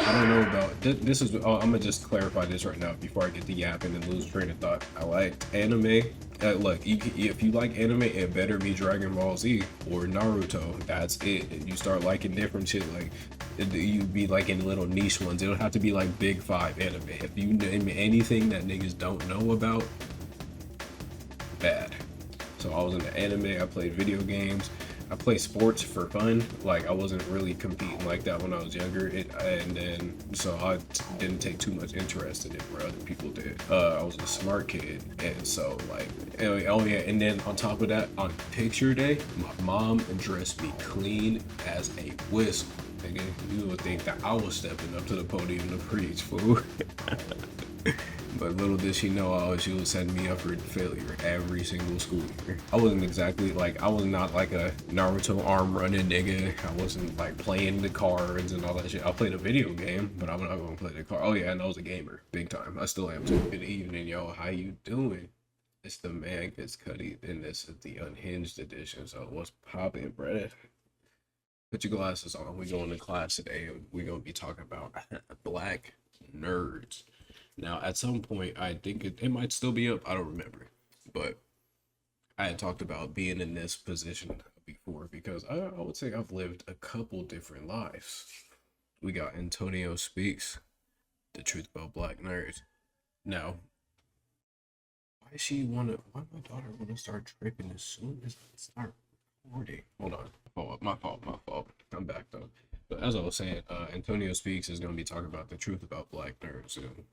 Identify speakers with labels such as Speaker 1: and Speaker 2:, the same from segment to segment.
Speaker 1: I don't know about this is I'm gonna just clarify this right now before I get to yapping and lose train of thought. I like anime. Look, if you like anime, it better be Dragon Ball Z or Naruto. That's it. And you start liking different shit, like you be like in little niche ones. It don't have to be like big five anime. If you name anything that niggas don't know about, bad. So I was into anime. I played video games. I play sports for fun. Like I wasn't really competing like that when I was younger, and then so I didn't take too much interest in it where other people did. I was a smart kid, and so like, oh yeah, and then on top of that, on picture day, my mom dressed me clean as a whistle. Nigga, you would think that I was stepping up to the podium to preach, fool. But little did she know, she would send me up for failure every single school year. I wasn't exactly like, I was not like a Naruto arm running nigga. I wasn't like playing the cards and all that shit. I played a video game, but I'm not gonna play the card. Oh yeah, and I was a gamer, big time. I still am too. Good evening, yo. How you doing? It's the man GitzCuddy, and this is the Unhinged edition. So what's poppin', brother? Put your glasses on. We going to class today, and we gonna be talking about black nerds. Now, at some point, I think it might still be up. I don't remember. But I had talked about being in this position before because I would say I've lived a couple different lives. We got Antonio Speaks, The Truth About Black Nerds. Now, why my daughter wanna start tripping as soon as I start recording? Hold on. My fault. I'm back though. But as I was saying, Antonio Speaks is going to be talking about the truth about black nerds. And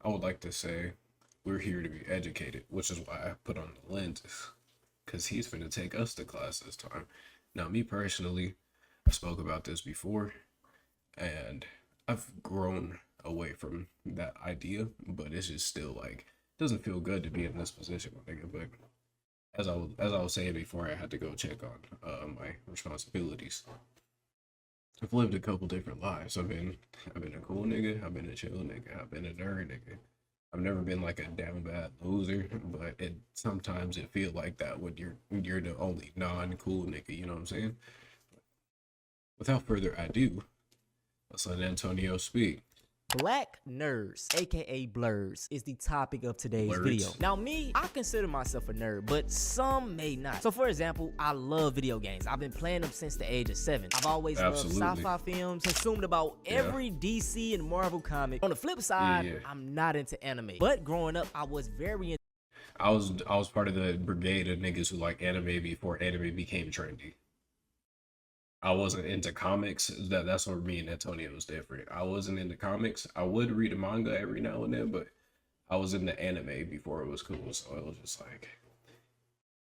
Speaker 1: I would like to say we're here to be educated, which is why I put on the lenses, because he's going to take us to class this time. Now, me personally, I spoke about this before, and I've grown away from that idea, but it's just still like, it doesn't feel good to be in this position, my nigga. But as I was saying before, I had to go check on my responsibilities. I've lived a couple different lives. I've been a cool nigga. I've been a chill nigga. I've been a nerd nigga. I've never been like a down bad loser, but sometimes it feel like that when you're the only non-cool nigga. You know what I'm saying? Without further ado, let's let Antonio speak.
Speaker 2: Black nerds, aka blurs, is the topic of today's
Speaker 1: Blurs.
Speaker 2: video. Now me, I consider myself a nerd, but some may not. So for example, I love video games. I've been playing them since the age of 7. I've always loved sci-fi films, consumed about every DC and Marvel comic. On the flip side, I'm not into anime. But growing up, I was very into
Speaker 1: I was part of the brigade of niggas who like anime before anime became trendy. I wasn't into comics. That's where me and Antonio was different. I wasn't into comics. I would read a manga every now and then, but I was into anime before it was cool. So it was just like,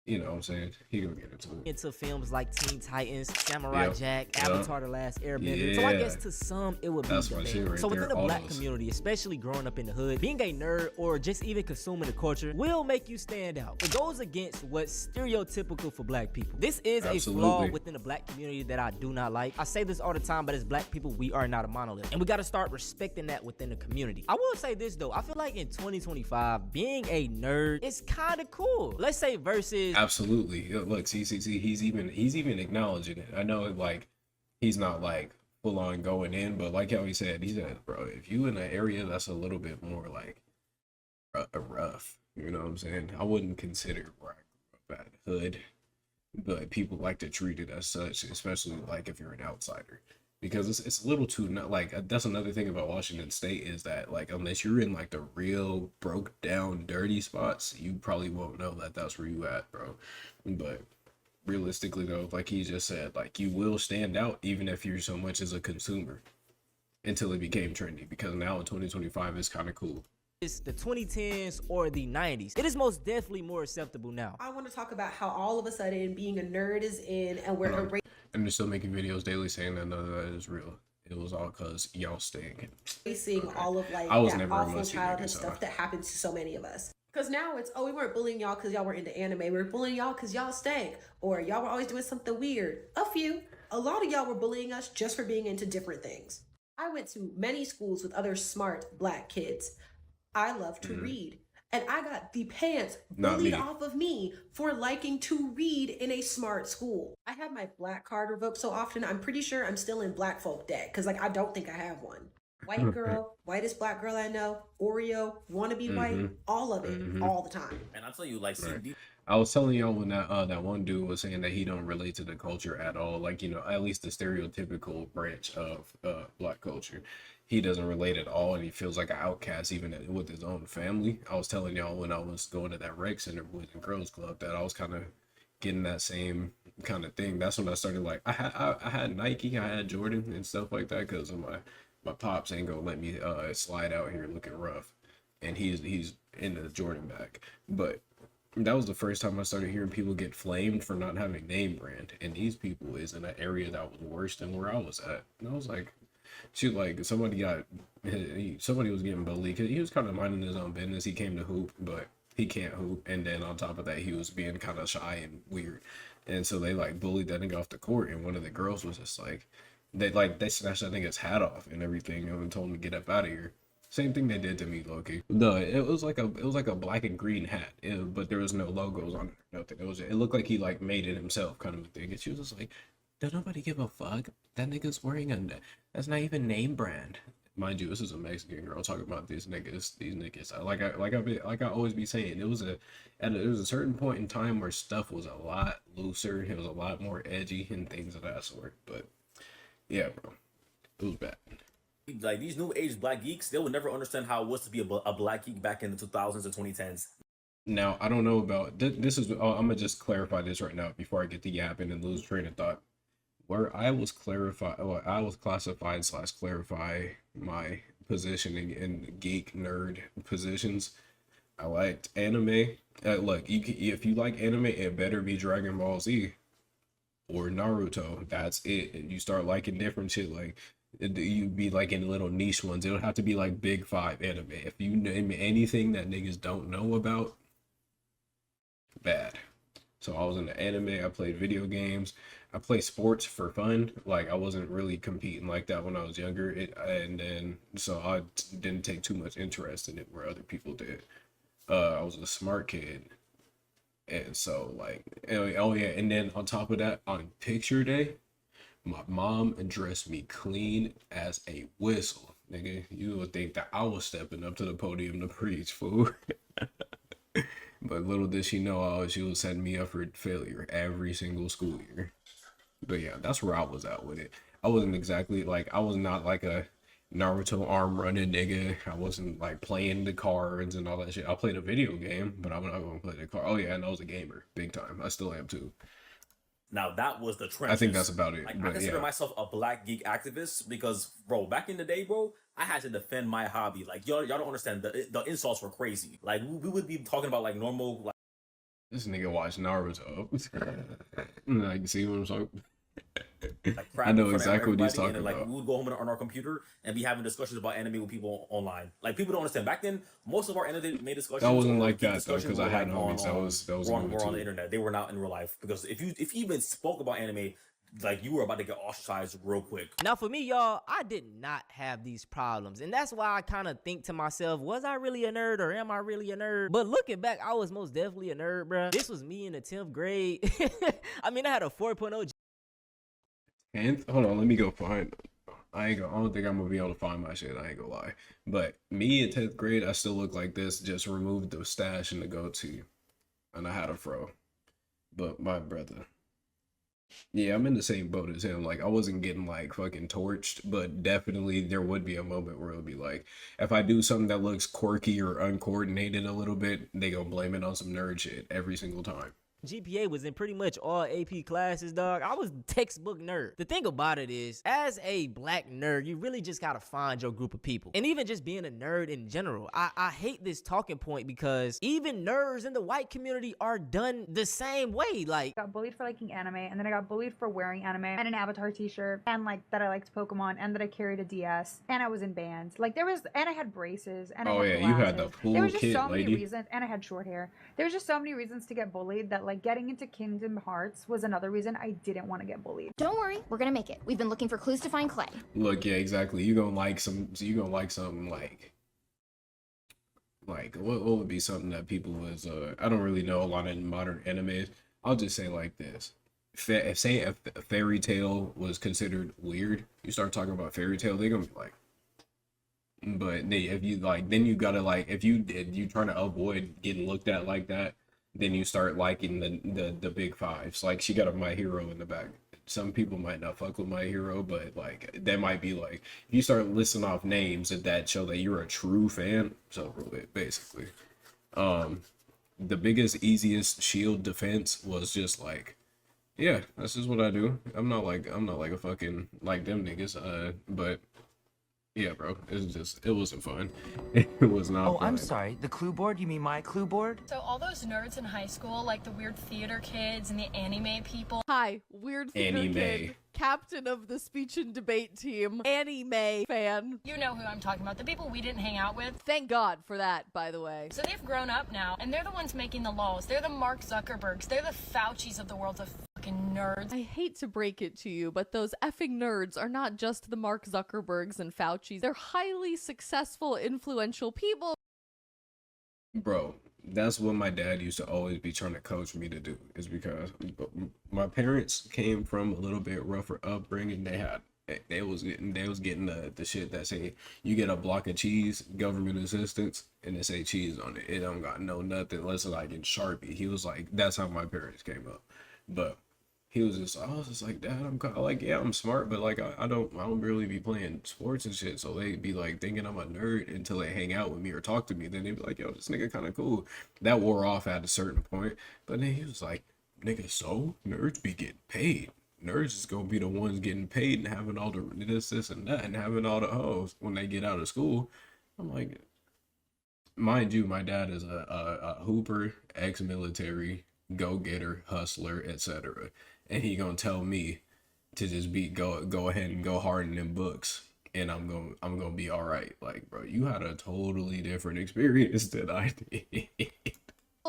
Speaker 1: you know what I'm saying? He gonna get into it.
Speaker 2: Into films like Teen Titans, Samurai Jack, Avatar: The Last Airbender. So I guess to some it would be
Speaker 1: that's my shit right
Speaker 2: so
Speaker 1: there.
Speaker 2: Within the black community, especially growing up in the hood, being a nerd or just even consuming the culture will make you stand out. It goes against what's stereotypical for black people. This is a flaw within the black community that I do not like. I say this all the time, but as black people, we are not a monolith, and we got to start respecting that within the community. I will say this though, I feel like in 2025, being a nerd is kind of cool. Let's say versus
Speaker 1: absolutely. Look, see, he's even acknowledging it. I know, like, he's not like full on going in, but like how he said, bro, if you in an area that's a little bit more like rough, you know what I'm saying? I wouldn't consider where I grew up at hood, but people like to treat it as such, especially like if you're an outsider. Because it's a little too not like that's another thing about Washington State is that like unless you're in like the real broke down dirty spots, you probably won't know that that's where you at, bro. But realistically though, like he just said, like you will stand out even if you're so much as a consumer until it became trendy, because now in 2025 it's kind of cool.
Speaker 2: The 2010s or the 90s. It is most definitely more acceptable now.
Speaker 3: I want to talk about how all of a sudden being a nerd is in and we're
Speaker 1: and they're still making videos daily saying that none of that is real. It was all because y'all stink.
Speaker 3: Facing all of like
Speaker 1: I was
Speaker 3: that
Speaker 1: never
Speaker 3: awful childhood stuff that happens to so many of us. Because now it's, oh, we weren't bullying y'all because y'all were into anime. We were bullying y'all because y'all stank. Or y'all were always doing something weird. A lot of y'all were bullying us just for being into different things. I went to many schools with other smart black kids. I love to read. And I got the pants bullied off of me for liking to read in a smart school. I had my black card revoked so often, I'm pretty sure I'm still in black folk debt. Because like, I don't think I have one. white girl, whitest black girl I know, Oreo, wanna be white, all of it, all the time.
Speaker 4: And I'll tell you, like,
Speaker 1: Right. I was telling y'all when that one dude was saying that he don't relate to the culture at all, like, you know, at least the stereotypical branch of black culture. He doesn't relate at all, and he feels like an outcast even with his own family. I was telling y'all when I was going to that rec center, Boys and Girls Club, that I was kind of getting that same kind of thing. That's when I started, like, I had Nike, I had Jordan and stuff like that because of my pops ain't gonna let me slide out here looking rough, and he's in the Jordan bag. But that was the first time I started hearing people get flamed for not having name brand, and these people is in an area that was worse than where I was at. And I was like, shoot, like somebody was getting bullied because he was kind of minding his own business. He came to hoop, but he can't hoop, and then on top of that, he was being kind of shy and weird, and so they like bullied that nigga off the court. And one of the girls was just like, they snatched that nigga's hat off and everything, and told him to get up out of here. Same thing they did to me, Loki. No, it was like a black and green hat, but there was no logos on it, nothing. It looked like he like made it himself, kind of a thing. And she was just like, "Does nobody give a fuck? That nigga's wearing that's not even name brand." Mind you, this is a Mexican girl talking about these niggas. Like I always be saying, there was a certain point in time where stuff was a lot looser. It was a lot more edgy and things of that sort. But yeah, bro, it was bad.
Speaker 4: Like these new age black geeks, they will never understand how it was to be a black geek back in the 2000s and 2010s.
Speaker 1: Now, I don't know about this is I'm gonna just clarify this right now before I get to yapping and lose train of thought. Where I was classified / clarify my positioning in geek nerd positions. I liked anime. Look, if you like anime, it better be Dragon Ball Z or Naruto. That's it. And you start liking different shit, like you be like in little niche ones. It don't have to be like big five anime. If you name anything that niggas don't know about, bad. So I was into anime. I played video games. I play sports for fun. Like I wasn't really competing like that when I was younger. So I didn't take too much interest in it where other people did. I was a smart kid, and so like, oh yeah, and then on top of that, on picture day, my mom dressed me clean as a whistle, nigga. You would think that I was stepping up to the podium to preach, fool. But little did she know, she was setting me up for failure every single school year. But yeah, that's where I was at with it. I wasn't exactly like, I was not like a Naruto arm running nigga. I wasn't like playing the cards and all that shit. I played a video game, but I'm not gonna play the card. Oh yeah, and I was a gamer, big time. I still am too.
Speaker 4: Now that was the trend.
Speaker 1: I think that's about it.
Speaker 4: Like, I consider myself a black geek activist because, bro, back in the day, bro, I had to defend my hobby. Like y'all don't understand. The insults were crazy. Like we would be talking about like normal. Like,
Speaker 1: this nigga watched Naruto. Like, see what I'm talking?
Speaker 4: Like
Speaker 1: I know exactly what he's talking
Speaker 4: about.
Speaker 1: Like
Speaker 4: we would go home on our computer and be having discussions about anime with people online. Like people don't understand. Back then, most of our anime discussions
Speaker 1: that wasn't like that though, because I had homies that was
Speaker 4: on the internet. They were not in real life, because if you even spoke about anime, like you were about to get ostracized real quick.
Speaker 2: Now for me, y'all, I did not have these problems, and that's why I kind of think to myself, was I really a nerd or am I really a nerd? But looking back, I was most definitely a nerd, bruh. This was me in the 10th grade. I mean, I had a 4.0.
Speaker 1: And hold on, let me go find. I don't think I'm gonna be able to find my shit. I ain't gonna lie. But me in 10th grade, I still look like this. Just removed the stash and the goatee, and I had a fro. But my brother, yeah, I'm in the same boat as him. Like I wasn't getting like fucking torched, but definitely there would be a moment where it'll be like, if I do something that looks quirky or uncoordinated a little bit, they gonna blame it on some nerd shit every single time.
Speaker 2: GPA was in pretty much all AP classes, dog. I was textbook nerd. The thing about it is, as a black nerd, you really just gotta find your group of people. And even just being a nerd in general, I hate this talking point because even nerds in the white community are done the same way. Like,
Speaker 5: I got bullied for liking anime, and then I got bullied for wearing anime and an Avatar t-shirt, and like that I liked Pokemon, and that I carried a DS, and I was in bands. Like and I had braces, and I had glasses.
Speaker 1: You had the cool
Speaker 5: there was just
Speaker 1: kid,
Speaker 5: so
Speaker 1: lady.
Speaker 5: many reasons, and I had short hair. There was just so many reasons to get bullied that like getting into Kingdom Hearts was another reason I didn't want to get bullied.
Speaker 6: Don't worry, we're gonna make it. We've been looking for clues to find Clay.
Speaker 1: Look, yeah, exactly. You gonna like something like what would be something that people was I don't really know a lot of modern animes. I'll just say like this. If a fairy tale was considered weird, you start talking about fairy tale, they're gonna be like, But if you like, then you gotta like, if you trying to avoid getting looked at like that, then you start liking the big fives. Like she got a My Hero in the back. Some people might not fuck with My Hero, but like that might be like if you start listing off names that show that you're a true fan. So basically, the biggest, easiest shield defense was just like, yeah, this is what I do. I'm not like a fucking like them niggas. But yeah, bro, it wasn't fun. It was not.
Speaker 7: Oh,
Speaker 1: fun.
Speaker 7: I'm sorry. The clue board? You mean my clue board?
Speaker 8: So all those nerds in high school, like the weird theater kids and the anime people.
Speaker 9: Hi, weird theater
Speaker 1: Anime.
Speaker 9: kid, captain of the speech and debate team, anime fan.
Speaker 8: You know who I'm talking about, the people we didn't hang out with.
Speaker 9: Thank God for that, by the way.
Speaker 8: So they've grown up now, and they're the ones making the laws. They're the Mark Zuckerbergs. They're the Faucis of the world of fucking nerds.
Speaker 9: I hate to break it to you, but those effing nerds are not just the Mark Zuckerbergs and Faucis. They're highly successful, influential people.
Speaker 1: Bro, that's what my dad used to always be trying to coach me to do, is because my parents came from a little bit rougher upbringing. They was getting the shit that say you get a block of cheese, government assistance, and it say cheese on it. It don't got no nothing unless it's like in Sharpie. He was like, that's how my parents came up. But I was just like, Dad, I'm kind of like, yeah, I'm smart, but like I don't really be playing sports and shit. So they be like thinking I'm a nerd until they hang out with me or talk to me. Then they be like, yo, this nigga kind of cool. That wore off at a certain point. But then he was like, nigga, so nerds be getting paid. Nerds is gonna be the ones getting paid and having all the this and that and having all the hoes when they get out of school. I'm like, mind you, my dad is a hooper, ex-military, go-getter, hustler, etc. And he gonna tell me to just go ahead and go hard in them books, and I'm gonna be all right. Like, bro, you had a totally different experience than I did.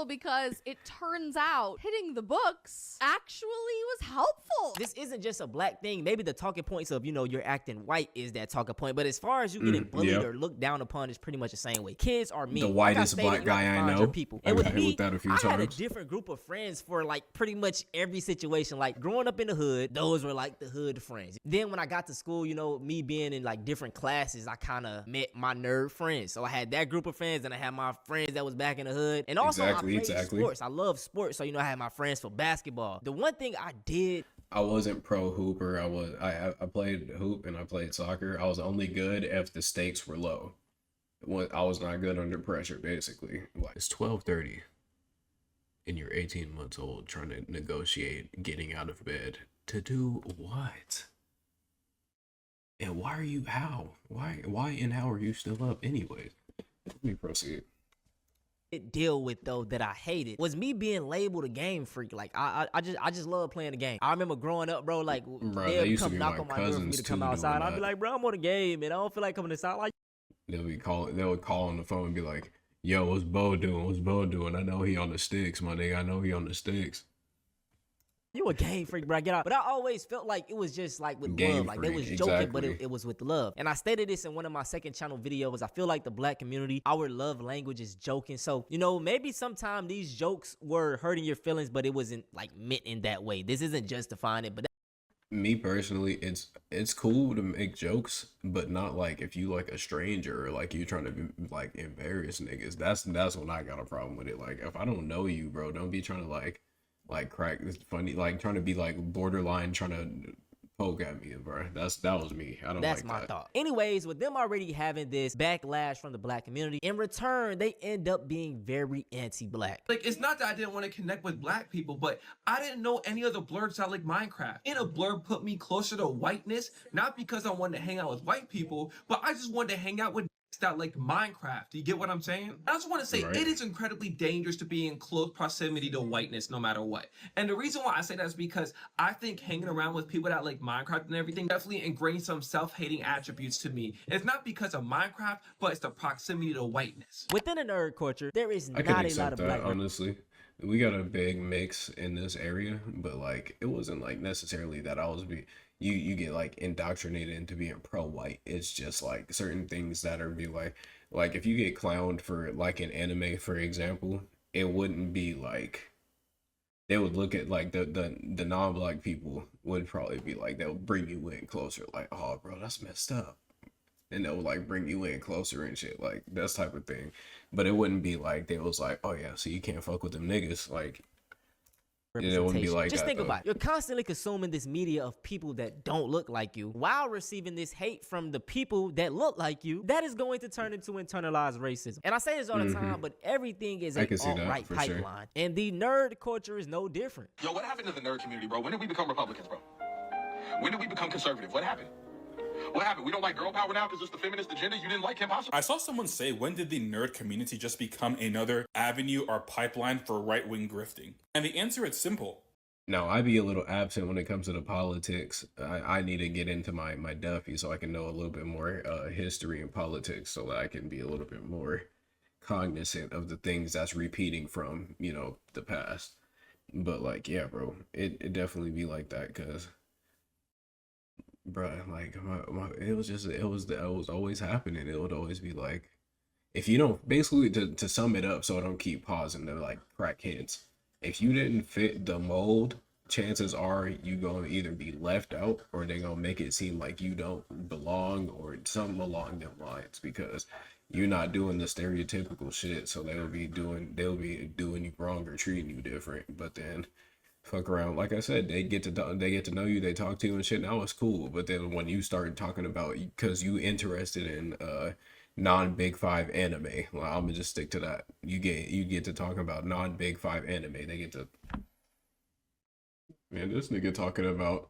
Speaker 9: Because it turns out hitting the books actually was helpful.
Speaker 2: This isn't just a black thing. Maybe the talking points of, you're acting white is that talking point. But as far as you getting bullied or looked down upon, it's pretty much the same way. Kids are mean.
Speaker 1: The whitest black guy I know.
Speaker 2: People.
Speaker 1: And
Speaker 2: with
Speaker 1: hit
Speaker 2: me,
Speaker 1: with that a few
Speaker 2: I had a
Speaker 1: times.
Speaker 2: different group of friends for like pretty much every situation. Like growing up in the hood, those were like the hood friends. Then when I got to school, me being in like different classes, I kind of met my nerd friends. So I had that group of friends, and I had my friends that was back in the hood. And also I played sports. I love sports, so I had my friends for basketball. The one thing I did,
Speaker 1: I wasn't pro hooper. I played hoop and I played soccer. I was only good if the stakes were low. I was not good under pressure, basically. It's 12:30 and you're 18 months old trying to negotiate getting out of bed to do what? And why are you why and how are you still up anyways? Let me proceed.
Speaker 2: Deal with though that I hated was me being labeled a game freak. Like I just love playing the game. I remember growing up, bro, like they'll come knock on my door for me to come outside. I'd be like, bro, I'm on the game and I don't feel like coming inside. Like
Speaker 1: they would call on the phone and be like, yo, what's Bo doing? I know he on the sticks, my nigga. I know he on the sticks.
Speaker 2: You a game freak, bro. Get out. But I always felt like it was just like with
Speaker 1: game
Speaker 2: love. Like
Speaker 1: freak,
Speaker 2: they was joking,
Speaker 1: exactly.
Speaker 2: but it was with love. And I stated this in one of my second channel videos. I feel like the black community, our love language is joking. So, maybe sometime these jokes were hurting your feelings, but it wasn't like meant in that way. This isn't justifying it, but
Speaker 1: me personally, it's cool to make jokes, but not like if you like a stranger or like you trying to be like embarrass niggas. That's when I got a problem with it. Like if I don't know you, bro, don't be trying to like crack this funny, like trying to be like borderline trying to poke at me, bro. That was me. I don't
Speaker 2: that's
Speaker 1: like
Speaker 2: my
Speaker 1: that.
Speaker 2: thought. Anyways, with them already having this backlash from the black community, in return, they end up being very anti-black.
Speaker 10: Like, it's not that I didn't want to connect with black people, but I didn't know any other blurbs that like Minecraft. And a blurb put me closer to whiteness, not because I wanted to hang out with white people, but I just wanted to hang out with that like Minecraft. Do you get what I'm saying? I just want to say It is incredibly dangerous to be in close proximity to whiteness no matter what. And the reason why I say that is because I think hanging around with people that like Minecraft and everything definitely ingrained some self-hating attributes to me. It's not because of Minecraft, but it's the proximity to whiteness.
Speaker 2: Within the nerd culture, there is
Speaker 1: I
Speaker 2: not a lot of black.
Speaker 1: Honestly, we got a big mix in this area, but like it wasn't like necessarily that I was you get like indoctrinated into being pro-white. It's just like certain things that are be like if you get clowned for like an anime, for example, it wouldn't be like they would look at like the non-black people would probably be like, they'll bring you in closer, like, oh bro, that's messed up. and they'll like bring you in closer and shit, like that type of thing. But it wouldn't be like they was like, oh yeah, so you can't fuck with them niggas, like. It wouldn't be like
Speaker 2: Just
Speaker 1: that,
Speaker 2: think
Speaker 1: though.
Speaker 2: about it. You're constantly consuming this media of people that don't look like you while receiving this hate from the people that look like you. That is going to turn into internalized racism. And I say this all the time, but everything is a alt-right pipeline. And the nerd culture is no different.
Speaker 11: Yo, what happened to the nerd community, bro? When did we become Republicans, bro? When did we become conservative? What happened? What happened? We don't like girl power now because it's the feminist agenda? You didn't like Kim Possible?
Speaker 12: I saw someone say, when did the nerd community just become another avenue or pipeline for right-wing grifting? And the answer is simple.
Speaker 1: No, I be a little absent when it comes to the politics. I need to get into my Duffy so I can know a little bit more history and politics so that I can be a little bit more cognizant of the things that's repeating from, you know, the past. But like, yeah, bro, it definitely be like that because, bro, like it was always happening. It would always be like, if you don't, basically to sum it up so I don't keep pausing, they're like crackheads. If you didn't fit the mold, chances are you gonna either be left out or they're gonna make it seem like you don't belong or something along them lines because you're not doing the stereotypical shit. So they'll be doing you wrong or treating you different. But then fuck around, like I said, they get to know you, they talk to you and shit. Now it's cool. But then when you start talking about because you interested in non-Big Five anime, well, I'm gonna just stick to that. You get to talk about non-Big Five anime. They get to, man, this nigga talking about,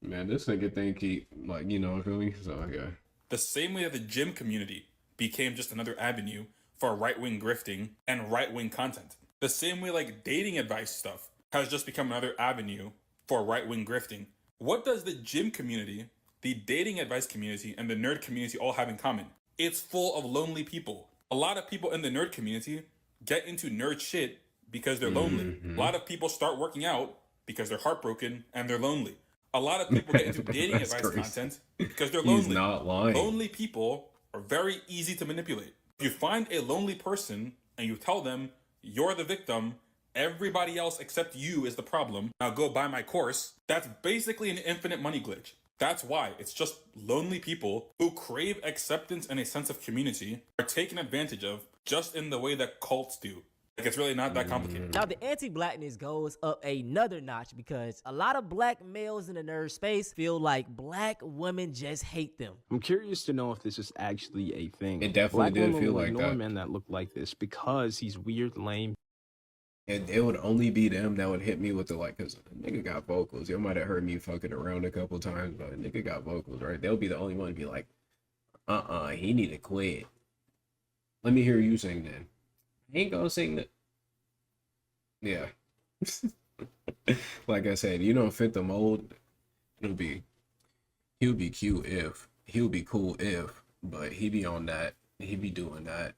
Speaker 1: man, this nigga think he, like, you know, feel me? So yeah.
Speaker 12: The same way that the gym community became just another avenue for right-wing grifting and right-wing content. The same way like dating advice stuff has just become another avenue for right-wing grifting. What does the gym community, the dating advice community, and the nerd community all have in common? It's full of lonely people. A lot of people in the nerd community get into nerd shit because they're lonely. A lot of people start working out because they're heartbroken and they're lonely. A lot of people get into dating advice content because they're lonely.
Speaker 1: He's not lying.
Speaker 12: Lonely people are very easy to manipulate. If you find a lonely person and you tell them you're the victim, everybody else except you is the problem, now go buy my course, that's basically an infinite money glitch. That's why it's just lonely people who crave acceptance and a sense of community are taken advantage of just in the way that cults do. Like, it's really not that complicated.
Speaker 2: Now, the anti-blackness goes up another notch because a lot of black males in the nerd space feel like black women just hate them.
Speaker 13: I'm curious to know if this is actually a thing.
Speaker 1: It definitely did feel like
Speaker 13: ignore
Speaker 1: that.
Speaker 13: men that look like this because he's weird, lame.
Speaker 1: It would only be them that would hit me with the like, cause nigga got vocals. You might have heard me fucking around a couple times, but nigga got vocals, right? They'll be the only one to be like, he need to quit. Let me hear you sing then. I ain't gonna sing that. Yeah. Like I said, you don't fit the mold. He'll be cute if, he'll be cool if, but he be on that, he be doing that.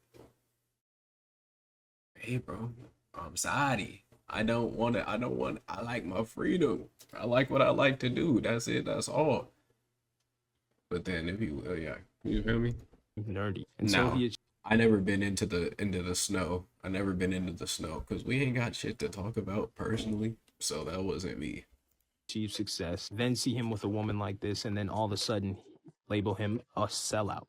Speaker 1: Hey bro, I'm sorry. I like my freedom. I like what I like to do. That's it. That's all. But then if you, you feel me?
Speaker 13: Nerdy.
Speaker 1: And no, so I never been into the snow. I never been into the snow because we ain't got shit to talk about personally. So that wasn't me.
Speaker 13: Achieve success, then see him with a woman like this, and then all of a sudden label him a sellout.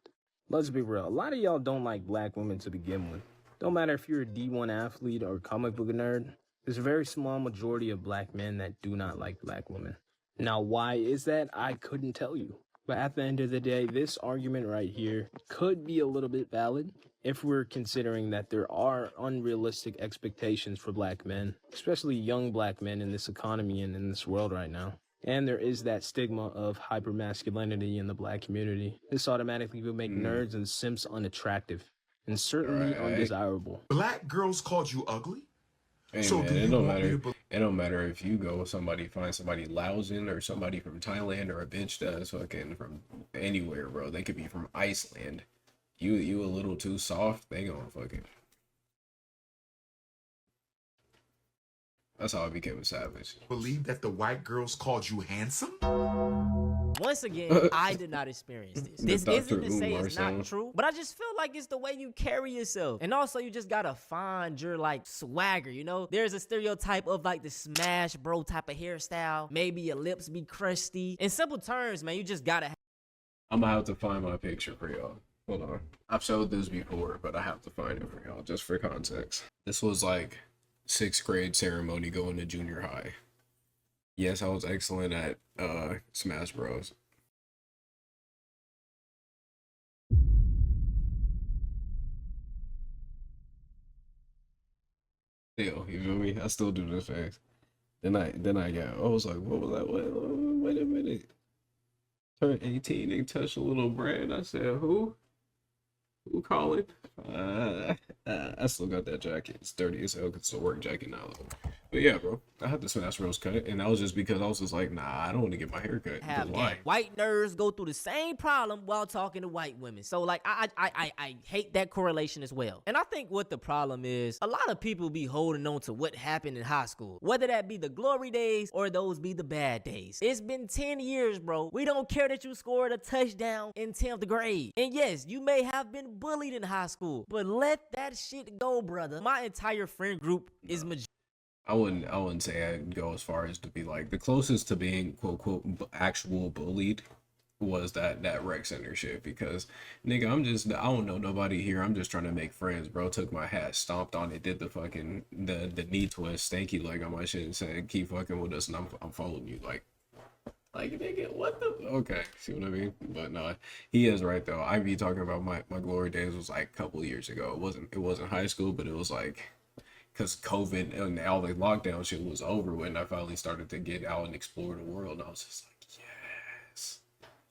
Speaker 13: Let's be real. A lot of y'all don't like black women to begin with. Don't matter if you're a D1 athlete or comic book nerd. There's a very small majority of black men that do not like black women. Now, why is that? I couldn't tell you. But at the end of the day, this argument right here could be a little bit valid if we're considering that there are unrealistic expectations for black men, especially young black men in this economy and in this world right now. And there is that stigma of hypermasculinity in the black community. This automatically will make nerds and simps unattractive and certainly undesirable.
Speaker 11: Black girls called you ugly?
Speaker 1: Hey, so man, it don't matter if you go find somebody Laotian or somebody from Thailand or a bitch that's fucking from anywhere, bro. They could be from Iceland. You a little too soft, they gonna fucking. That's how I became a savage.
Speaker 11: Believe that the white girls called you handsome?
Speaker 2: Once again, I did not experience this. This isn't to say it's not true, but I just feel like it's the way you carry yourself. And also, you just gotta find your, like, swagger, you know? There's a stereotype of, like, the smash bro type of hairstyle. Maybe your lips be crusty. In simple terms, man, you just gotta
Speaker 1: I'm gonna have to find my picture for y'all. Hold on. I've showed this before, but I have to find it for y'all just for context. This was like 6th grade ceremony going to junior high. Yes, I was excellent at Smash Bros. Still, you feel me? I still do this face. Then I was like, what was that? Wait a minute. Turn 18 and touch a little brand. I said, who? Who calling? I still got that jacket. It's dirty as hell because it's a work jacket now. But yeah, bro, I had the Smash Bros cut, and that was just because I was just like, nah, I don't want to get my hair cut. Why?
Speaker 2: White nerds go through the same problem while talking to white women. So like, I hate that correlation as well. And I think what the problem is, a lot of people be holding on to what happened in high school, whether that be the glory days or those be the bad days. It's been 10 years, bro. We don't care that you scored a touchdown in 10th grade. And yes, you may have been bullied in high school, but let that shit go, brother. My entire friend group is
Speaker 1: I wouldn't say I'd go as far as to be like the closest to being quote quote actual bullied was that rec center shit, because nigga, I don't know nobody here. I'm just trying to make friends, bro. Took my hat, stomped on it, did the fucking the knee twist, stanky leg on my shit, and said, keep fucking with us, and I'm following you. Like nigga, what the? Okay, see what I mean? But no, he is right though. I be talking about my glory days was like a couple years ago. It wasn't high school, but it was like, because COVID and all the lockdown shit was over when I finally started to get out and explore the world. And I was just like, yes.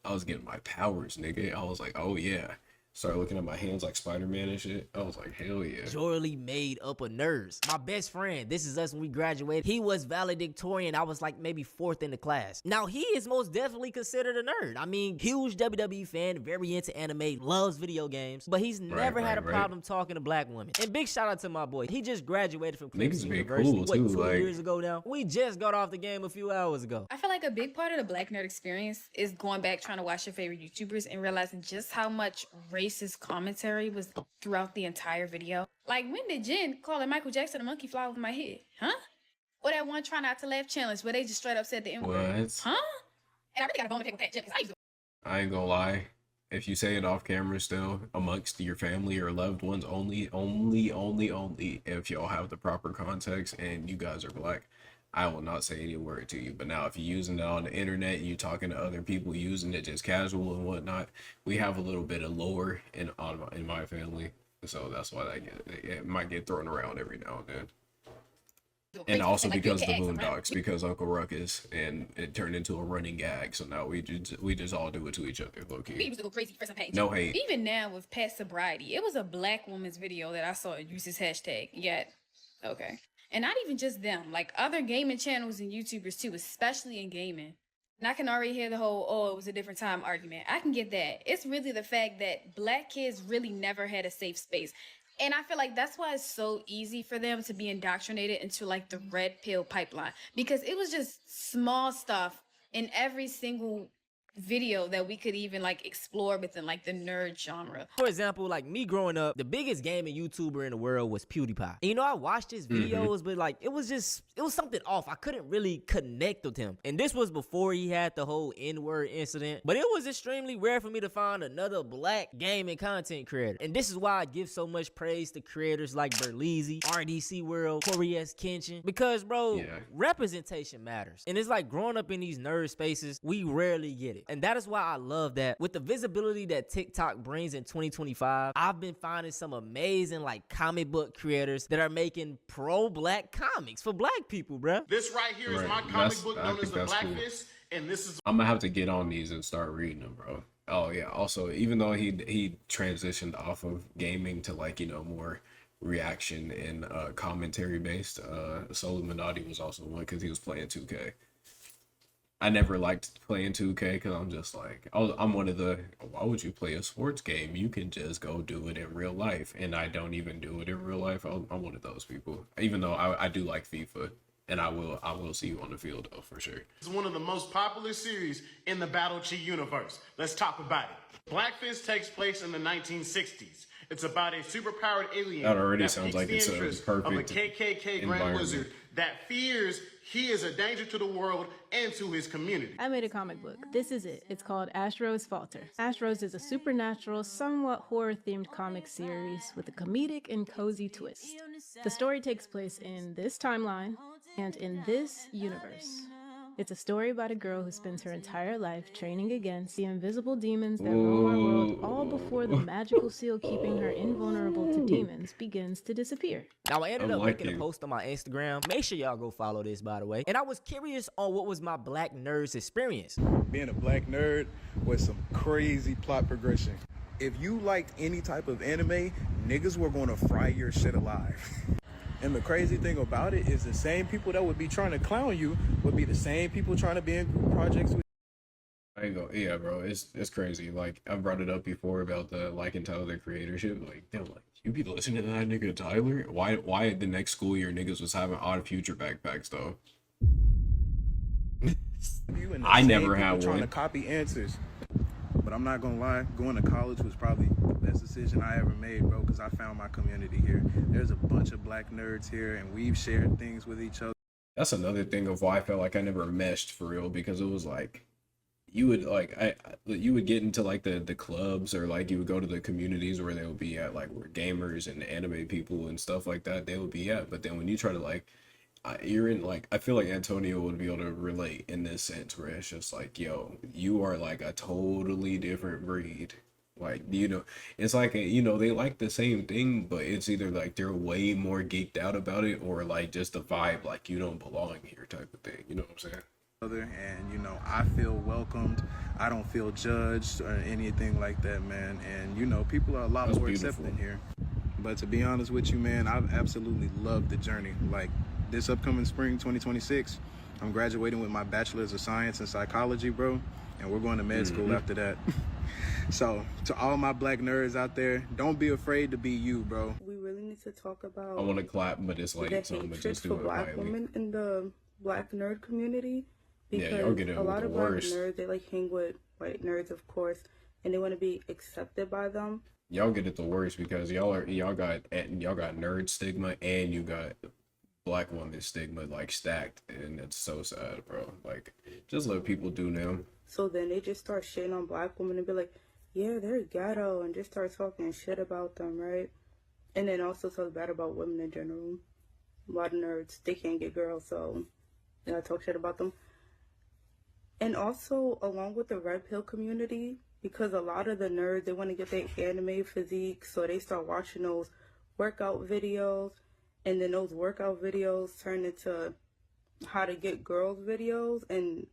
Speaker 1: I was getting my powers, nigga. I was like, oh yeah. Started looking at my hands like Spider-Man and shit. I was like, hell yeah.
Speaker 2: majorly made up of nerds. My best friend, this is us when we graduated, he was valedictorian. I was like maybe 4th in the class. Now he is most definitely considered a nerd. I mean, huge WWE fan, very into anime, loves video games, but he's never had a problem talking to black women. And big shout out to my boy. He just graduated from Clemson University.
Speaker 1: Cool too,
Speaker 2: 2 years ago now? We just got off the game a few hours ago.
Speaker 14: I feel like a big part of the black nerd experience is going back trying to watch your favorite YouTubers and realizing just how much racist commentary was throughout the entire video. Like, when did Jen calling Michael Jackson a monkey fly over my head? Huh? Or that one try not to laugh challenge where they just straight up said the N-word.
Speaker 1: What?
Speaker 14: Huh? And I really got a bone to pick with that, Jen, because
Speaker 1: I ain't gonna lie. If you say it off camera still, amongst your family or loved ones only, if y'all have the proper context and you guys are black, I will not say any word to you. But now if you're using it on the internet and you talking to other people using it just casual and whatnot, we have a little bit of lore in my family. So that's why it might get thrown around every now and then. And also because the Boondocks, because Uncle Ruckus, and it turned into a running gag. So now we just all do it to each other, low key.
Speaker 14: We used to go crazy for some page.
Speaker 1: No hate.
Speaker 14: Even now with past sobriety, it was a black woman's video that I saw use this hashtag. Yet, okay. And not even just them, like other gaming channels and YouTubers too, especially in gaming. And I can already hear the whole, oh, it was a different time argument. I can get that. It's really the fact that black kids really never had a safe space. And I feel like that's why it's so easy for them to be indoctrinated into like the red pill pipeline. Because it was just small stuff in every single video that we could even like explore within like the nerd genre.
Speaker 2: For example, like me growing up, the biggest gaming YouTuber in the world was PewDiePie. And, you know, I watched his videos, but like it was something off. I couldn't really connect with him. And this was before he had the whole N-word incident. But it was extremely rare for me to find another black gaming content creator. And this is why I give so much praise to creators like Berleezy, RDC World, Corey S. Kenshin. Because, bro, representation matters. And it's like growing up in these nerd spaces, we rarely get it. And that is why I love that with the visibility that TikTok brings in 2025, I've been finding some amazing like comic book creators that are making pro-black comics for black people, bruh.
Speaker 11: This right here is my comic book known as the Black Fist, and this is...
Speaker 1: I'm gonna have to get on these and start reading them, bro. Oh yeah, also, even though he transitioned off of gaming to like, you know, more reaction and commentary based, Solo Minotti was also one because he was playing 2K. I never liked playing 2K because I'm just like, I'm one of the, why would you play a sports game? You can just go do it in real life. And I don't even do it in real life. I'm one of those people. Even though I do like FIFA and I will see you on the field though for sure.
Speaker 15: It's one of the most popular series in the Battle Chi universe. Let's talk about it. Black Fist takes place in the 1960s. It's about a superpowered alien
Speaker 1: That already
Speaker 15: that
Speaker 1: sounds
Speaker 15: piques
Speaker 1: like
Speaker 15: the
Speaker 1: it's a
Speaker 15: interest
Speaker 1: perfect
Speaker 15: of a KKK Grand
Speaker 1: environment.
Speaker 15: Wizard that fears he is a danger to the world and to his community.
Speaker 16: I made a comic book. This is it. It's called Astro's Falter. Astro's is a supernatural, somewhat horror-themed comic series with a comedic and cozy twist. The story takes place in this timeline and in this universe. It's a story about a girl who spends her entire life training against the invisible demons that roam our world, all before the magical seal keeping her invulnerable to demons begins to disappear.
Speaker 2: Now, I ended up making a post on my Instagram. Make sure y'all go follow this, by the way. And I was curious on what was my black nerd's experience.
Speaker 17: Being a black nerd was some crazy plot progression. If you liked any type of anime, niggas were gonna fry your shit alive. And the crazy thing about it is the same people that would be trying to clown you would be the same people trying to be in group projects with.
Speaker 1: I ain't go, yeah, bro, it's crazy. Like, I brought it up before about the like and Tyler creatorship. Like, they're like, you be listening to that nigga Tyler? Why the next school year niggas was having Odd Future backpacks though? I never had one.
Speaker 17: Trying to copy answers. But I'm not gonna lie, going to college was probably the best decision I ever made, bro, because I found my community here. There's a bunch of black nerds here, and we've shared things with each other.
Speaker 1: That's another thing of why I felt like I never meshed for real, because it was like, you would like, you would get into like the clubs, or like you would go to the communities where they would be at, like where gamers and anime people and stuff like that, they would be at. But then when you try to like, you're in like, I feel like Antonio would be able to relate in this sense where it's just like, yo, you are like a totally different breed. Like, you know, it's like, you know, they like the same thing, but it's either like they're way more geeked out about it, or like just the vibe, like you don't belong here type of thing. You know what I'm saying?
Speaker 17: And, you know, I feel welcomed. I don't feel judged or anything like that, man. And, you know, people are a lot more accepting here. But to be honest with you, man, I've absolutely loved the journey. Like, this upcoming spring 2026, I'm graduating with my bachelor's of science in psychology, bro, and we're going to med school after that. So to all my black nerds out there, don't be afraid to be you, bro.
Speaker 18: We really need to talk about
Speaker 1: I want to clap, but it's late, so I'm gonna just do it
Speaker 18: black
Speaker 1: quietly.
Speaker 18: women in the black nerd community, because
Speaker 1: y'all get it
Speaker 18: a lot
Speaker 1: with
Speaker 18: of
Speaker 1: the
Speaker 18: black
Speaker 1: worst.
Speaker 18: nerds, they like hang with white nerds, of course, and they want to be accepted by them.
Speaker 1: Y'all get it the worst because y'all got nerd stigma, and you got black woman stigma like stacked, and it's so sad, bro. Like, just let people do them.
Speaker 18: So then they just start shitting on black women and be like, yeah, they're ghetto, and just start talking shit about them, right? And then also talk bad about women in general. A lot of nerds, they can't get girls, so you know, talk shit about them. And also, along with the red pill community, because a lot of the nerds, they want to get their anime physique, so they start watching those workout videos, and then those workout videos turn into how to get girls videos, and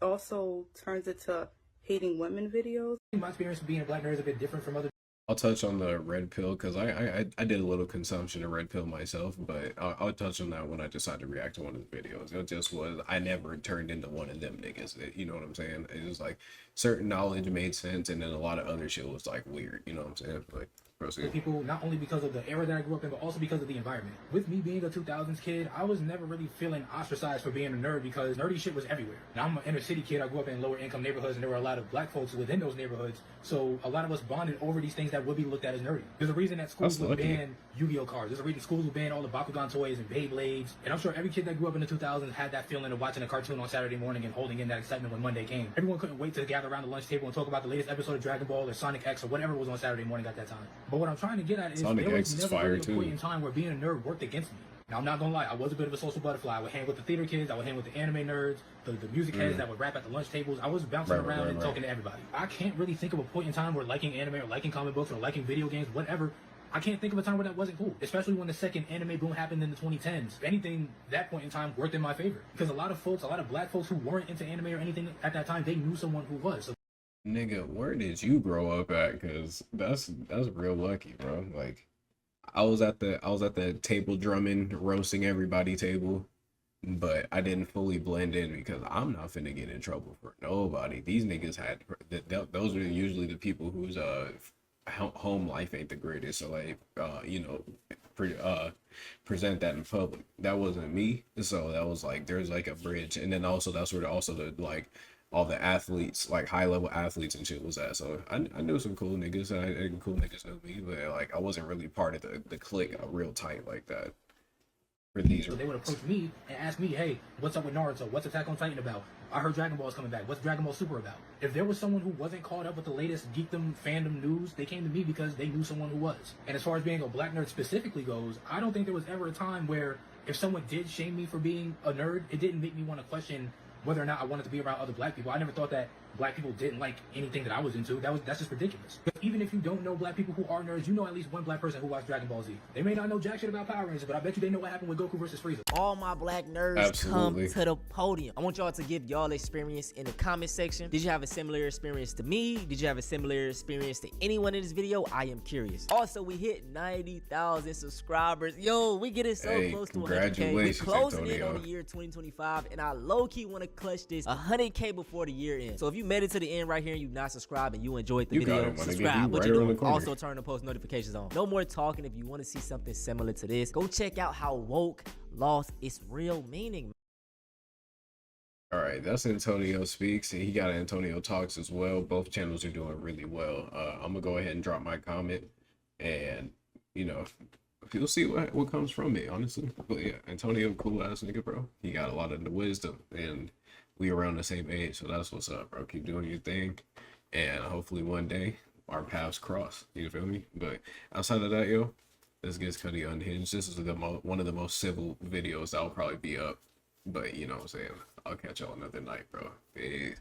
Speaker 18: also turns into hating women videos.
Speaker 19: My experience of being a black nerd is a bit different from other.
Speaker 1: I'll touch on the red pill because I did a little consumption of red pill myself, but I'll touch on that when I decide to react to one of the videos. It just was, I never turned into one of them niggas. You know what I'm saying? It was like certain knowledge made sense, and then a lot of other shit was like weird. You know what I'm saying? Like, proceed.
Speaker 19: People, not only because of the era that I grew up in, but also because of the environment. With me being a 2000s kid, I was never really feeling ostracized for being a nerd because nerdy shit was everywhere. Now, I'm an inner city kid. I grew up in lower income neighborhoods, and there were a lot of black folks within those neighborhoods. So a lot of us bonded over these things that would be looked at as nerdy. There's a reason that schools would ban Yu-Gi-Oh cards. There's a reason schools would ban all the Bakugan toys and Beyblades. And I'm sure every kid that grew up in the 2000s had that feeling of watching a cartoon on Saturday morning and holding in that excitement when Monday came. Everyone couldn't wait to gather around the lunch table and talk about the latest episode of Dragon Ball or Sonic X or whatever was on Saturday morning at that time. But what I'm trying to get at is
Speaker 1: Sonic
Speaker 19: there
Speaker 1: X
Speaker 19: was
Speaker 1: is
Speaker 19: never
Speaker 1: fire
Speaker 19: really a point
Speaker 1: too.
Speaker 19: in time where being a nerd worked against me. Now, I'm not gonna lie, I was a bit of a social butterfly. I would hang with the theater kids, I would hang with the anime nerds, the music heads that would rap at the lunch tables. I was bouncing around and talking to everybody. I can't really think of a point in time where liking anime or liking comic books or liking video games, whatever, I can't think of a time where that wasn't cool, especially when the second anime boom happened in the 2010s. If anything, that point in time worked in my favor. Because a lot of folks, a lot of black folks who weren't into anime or anything at that time, they knew someone who was. So
Speaker 1: Nigga, where did you grow up at? Cause that's real lucky, bro. Like, I was at the table drumming, roasting everybody table, but I didn't fully blend in because I'm not finna get in trouble for nobody. These niggas had those are usually the people whose home life ain't the greatest. So like, you know, present that in public. That wasn't me. So that was like, there's like a bridge. And then also that's where also the like all the athletes, like high level athletes and shit was at. So I knew some cool niggas, and cool niggas knew me, but like I wasn't really part of the clique real tight like that. For these,
Speaker 19: so they would approach me and ask me, hey, what's up with Naruto? What's Attack on Titan about? I heard Dragon Ball's coming back. What's Dragon Ball Super about? If there was someone who wasn't caught up with the latest geekdom fandom news, they came to me because they knew someone who was. And as far as being a black nerd specifically goes, I don't think there was ever a time where if someone did shame me for being a nerd, it didn't make me want to question whether or not I wanted to be around other black people. I never thought that black people didn't like anything that I was into. That's just ridiculous. But even if you don't know black people who are nerds, you know at least one black person who watched Dragon Ball Z. They may not know jack shit about Power Rangers, but I bet you they know what happened with Goku versus Frieza.
Speaker 2: All my black nerds come to the podium. I want y'all to give y'all experience in the comment section. Did you have a similar experience to me? Did you have a similar experience to anyone in this video? I am curious. Also, we hit 90,000 subscribers. Yo, we getting so close to 100K. We closing in on the year 2025, and I low-key want to clutch this 100K before the year ends. So if you made it to the end right here and you not subscribed and you enjoyed the video, subscribe. What you doing? Also turn the post notifications on. No more talking. If you want to see something similar to this, go check out how woke lost its real meaning.
Speaker 1: All right, that's Antonio Speaks, and he got Antonio Talks as well. Both channels are doing really well. I'm gonna go ahead and drop my comment, and you know, you'll see what comes from it, honestly. But yeah, Antonio, cool ass nigga, bro. He got a lot of the wisdom, and we around the same age, so that's what's up, bro. Keep doing your thing, and hopefully one day our paths cross. You feel me? But outside of that, yo, this GitzCuddy Unhinged. This is one of the most civil videos that'll probably be up. But you know what I'm saying? I'll catch y'all another night, bro. Peace.